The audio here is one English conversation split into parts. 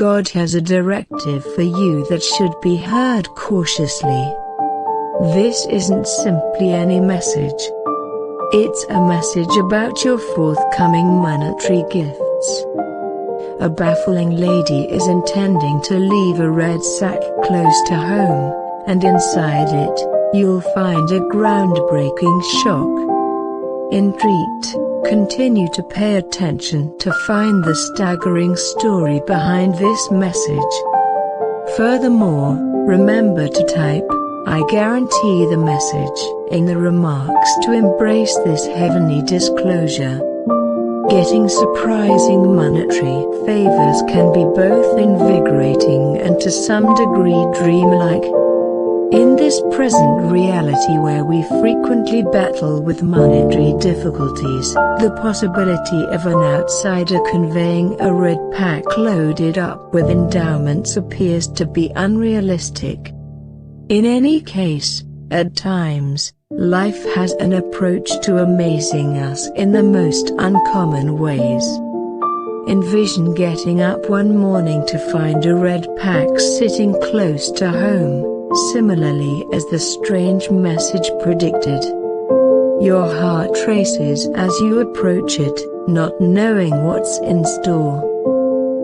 God has a directive for you that should be heard cautiously. This isn't simply any message. It's a message about your forthcoming monetary gifts. A baffling lady is intending to leave a red sack close to home, and inside it, you'll find a groundbreaking shock. Intrigued, continue to pay attention to find the staggering story behind this message. Furthermore, remember to type, "I guarantee the message," in the remarks to embrace this heavenly disclosure. Getting surprising monetary favors can be both invigorating and to some degree dreamlike. In this present reality where we frequently battle with monetary difficulties, the possibility of an outsider conveying a red pack loaded up with endowments appears to be unrealistic. In any case, at times, life has an approach to amazing us in the most uncommon ways. Envision getting up one morning to find a red pack sitting close to home, similarly as the strange message predicted. Your heart races as you approach it, not knowing what's in store.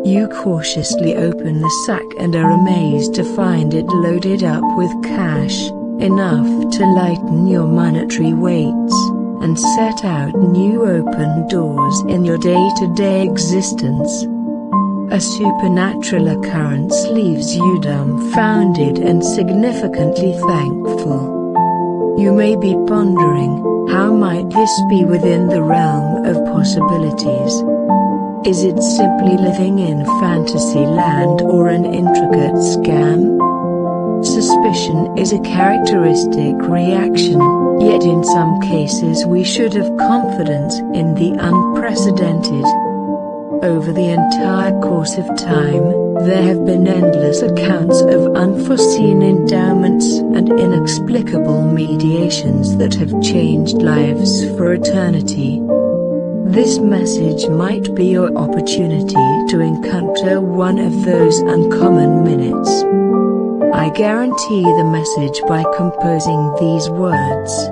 You cautiously open the sack and are amazed to find it loaded up with cash, enough to lighten your monetary weights, and set out new open doors in your day-to-day existence. A supernatural occurrence leaves you dumbfounded and significantly thankful. You may be pondering, how might this be within the realm of possibilities? Is it simply living in fantasy land or an intricate scam? Suspicion is a characteristic reaction, yet in some cases we should have confidence in the unprecedented. Over the entire course of time, there have been endless accounts of unforeseen endowments and inexplicable mediations that have changed lives for eternity. This message might be your opportunity to encounter one of those uncommon minutes. I guarantee the message by composing these words.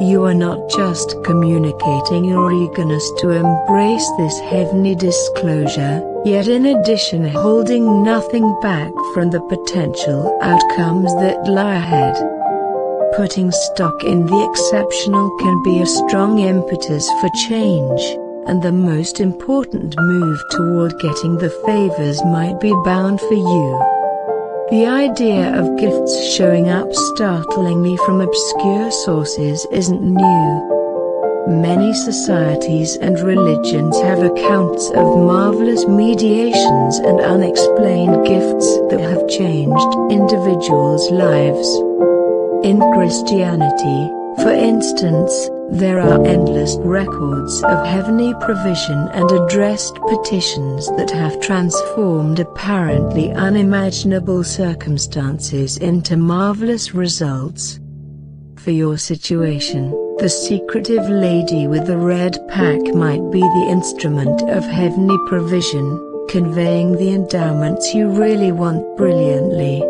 You are not just communicating your eagerness to embrace this heavenly disclosure, yet in addition holding nothing back from the potential outcomes that lie ahead. Putting stock in the exceptional can be a strong impetus for change, and the most important move toward getting the favors might be bound for you. The idea of gifts showing up startlingly from obscure sources isn't new. Many societies and religions have accounts of marvelous mediations and unexplained gifts that have changed individuals' lives. In Christianity, for instance, there are endless records of heavenly provision and addressed petitions that have transformed apparently unimaginable circumstances into marvelous results. For your situation, the secretive lady with the red pack might be the instrument of heavenly provision, conveying the endowments you really want brilliantly.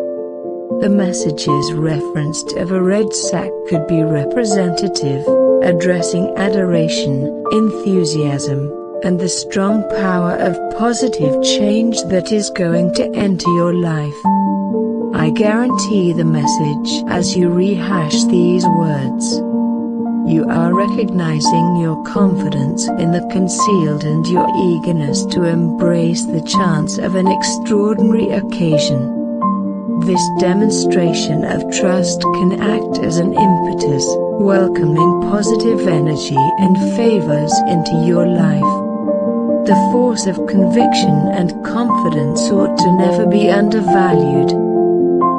The messages referenced of a red sack could be representative, addressing adoration, enthusiasm, and the strong power of positive change that is going to enter your life. I guarantee the message as you rehash these words. You are recognizing your confidence in the concealed and your eagerness to embrace the chance of an extraordinary occasion. This demonstration of trust can act as an impetus, welcoming positive energy and favors into your life. The force of conviction and confidence ought to never be undervalued.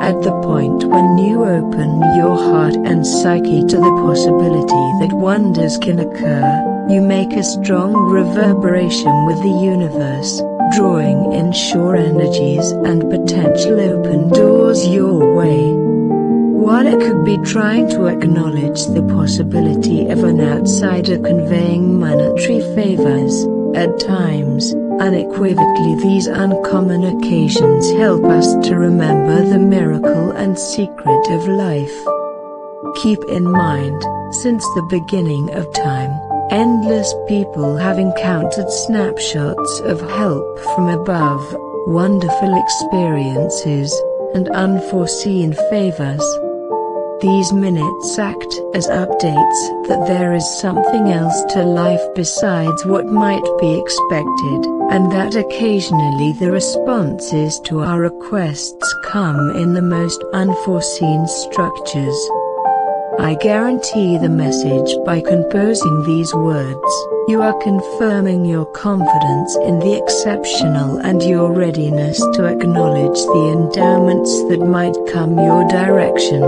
At the point when you open your heart and psyche to the possibility that wonders can occur, you make a strong reverberation with the universe, drawing in sure energies and potential open doors your way. While it could be trying to acknowledge the possibility of an outsider conveying monetary favors, at times, Unequivocally, these uncommon occasions help us to remember the miracle and secret of life. Keep in mind, since the beginning of time, endless people have encountered snapshots of help from above, wonderful experiences, and unforeseen favors. These minutes act as updates that there is something else to life besides what might be expected, and that occasionally the responses to our requests come in the most unforeseen structures. I guarantee the message by composing these words, you are confirming your confidence in the exceptional and your readiness to acknowledge the endowments that might come your direction.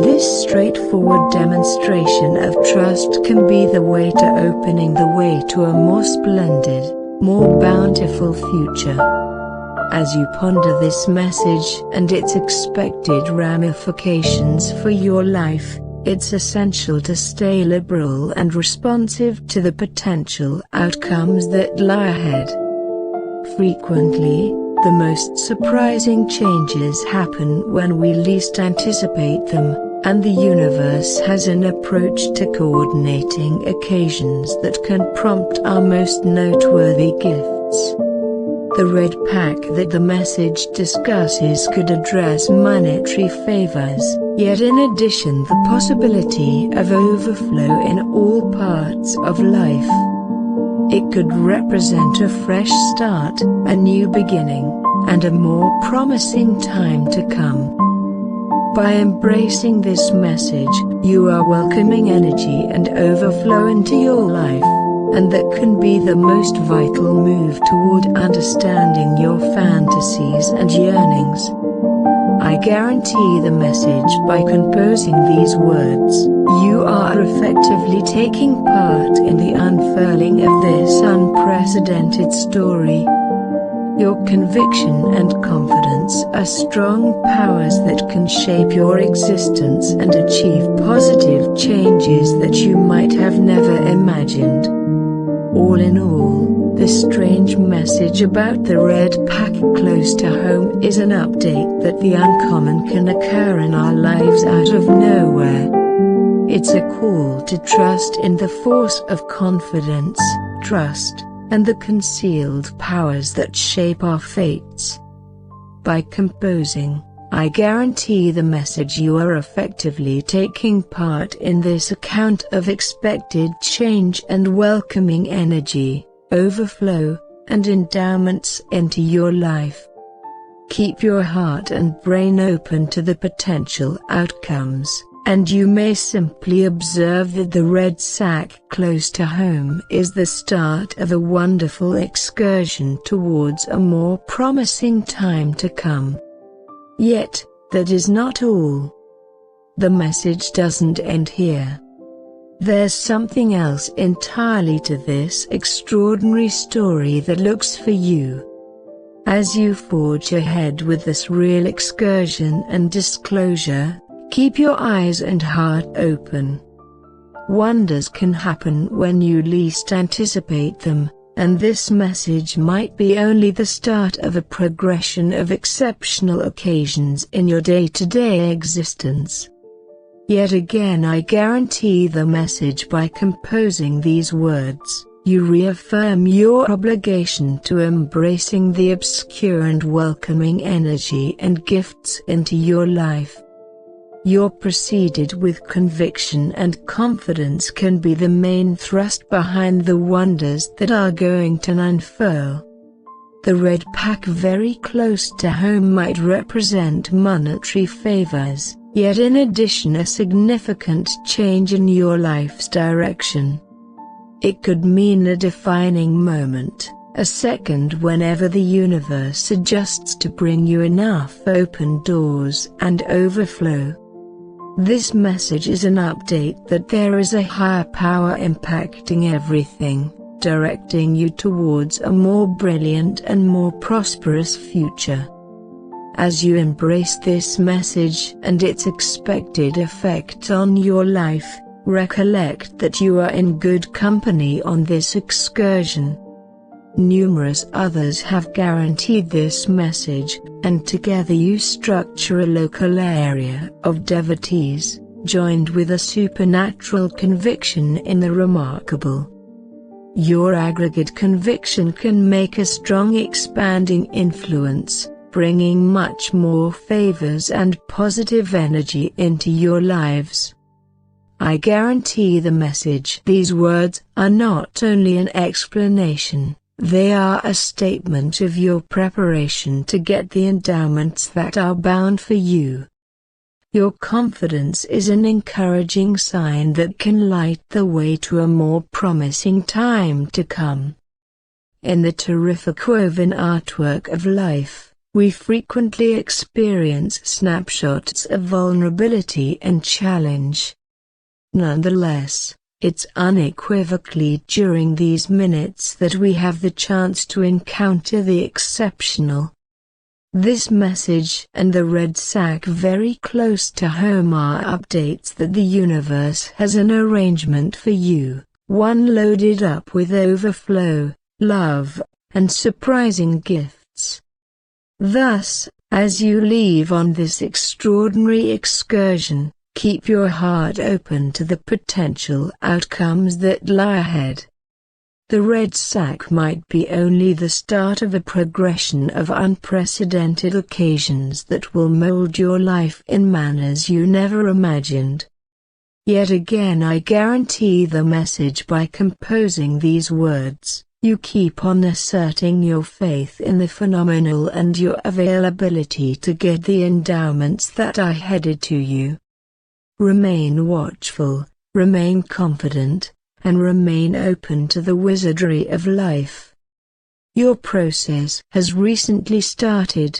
This straightforward demonstration of trust can be the way to opening the way to a more splendid, more bountiful future. As you ponder this message and its expected ramifications for your life, it's essential to stay liberal and responsive to the potential outcomes that lie ahead. Frequently, the most surprising changes happen when we least anticipate them, and the universe has an approach to coordinating occasions that can prompt our most noteworthy gifts. The red pack that the message discusses could address monetary favors, yet in addition the possibility of overflow in all parts of life. It could represent a fresh start, a new beginning, and a more promising time to come. By embracing this message, you are welcoming energy and overflow into your life, and that can be the most vital move toward understanding your fantasies and yearnings. I guarantee the message by composing these words, you are effectively taking part in the unfurling of this unprecedented story. Your conviction and confidence are strong powers that can shape your existence and achieve positive changes that you might have never imagined. All in all, the strange message about the red pack close to home is an update that the uncommon can occur in our lives out of nowhere. It's a call to trust in the force of confidence, trust, and the concealed powers that shape our fates. By composing, I guarantee the message you are effectively taking part in this account of expected change and welcoming energy, overflow, and endowments into your life. Keep your heart and brain open to the potential outcomes, and you may simply observe that the red sack close to home is the start of a wonderful excursion towards a more promising time to come. Yet, that is not all. The message doesn't end here. There's something else entirely to this extraordinary story that looks for you. As you forge ahead with this real excursion and disclosure, keep your eyes and heart open. Wonders can happen when you least anticipate them, and this message might be only the start of a progression of exceptional occasions in your day-to-day existence. Yet again, I guarantee the message by composing these words, you reaffirm your obligation to embracing the obscure and welcoming energy and gifts into your life. You're preceded with conviction, and confidence can be the main thrust behind the wonders that are going to unfurl. The red pack very close to home might represent monetary favors, yet in addition a significant change in your life's direction. It could mean a defining moment, a second whenever the universe adjusts to bring you enough open doors and overflow. This message is an update that there is a higher power impacting everything, directing you towards a more brilliant and more prosperous future. As you embrace this message and its expected effect on your life, recollect that you are in good company on this excursion. Numerous others have guaranteed this message, and together you structure a local area of devotees, joined with a supernatural conviction in the remarkable. Your aggregate conviction can make a strong expanding influence, bringing much more favors and positive energy into your lives. I guarantee the message. These words are not only an explanation, they are a statement of your preparation to get the endowments that are bound for you. Your confidence is an encouraging sign that can light the way to a more promising time to come. In the terrific woven artwork of life, we frequently experience snapshots of vulnerability and challenge. Nonetheless, it's unequivocally during these minutes that we have the chance to encounter the exceptional. This message and the red sack very close to home are updates that the universe has an arrangement for you, one loaded up with overflow, love, and surprising gifts. Thus, as you leave on this extraordinary excursion, keep your heart open to the potential outcomes that lie ahead. The red sack might be only the start of a progression of unprecedented occasions that will mold your life in manners you never imagined. Yet again I guarantee the message by composing these words. You keep on asserting your faith in the phenomenal and your availability to get the endowments that are headed to you. Remain watchful, remain confident, and remain open to the wizardry of life. Your process has recently started.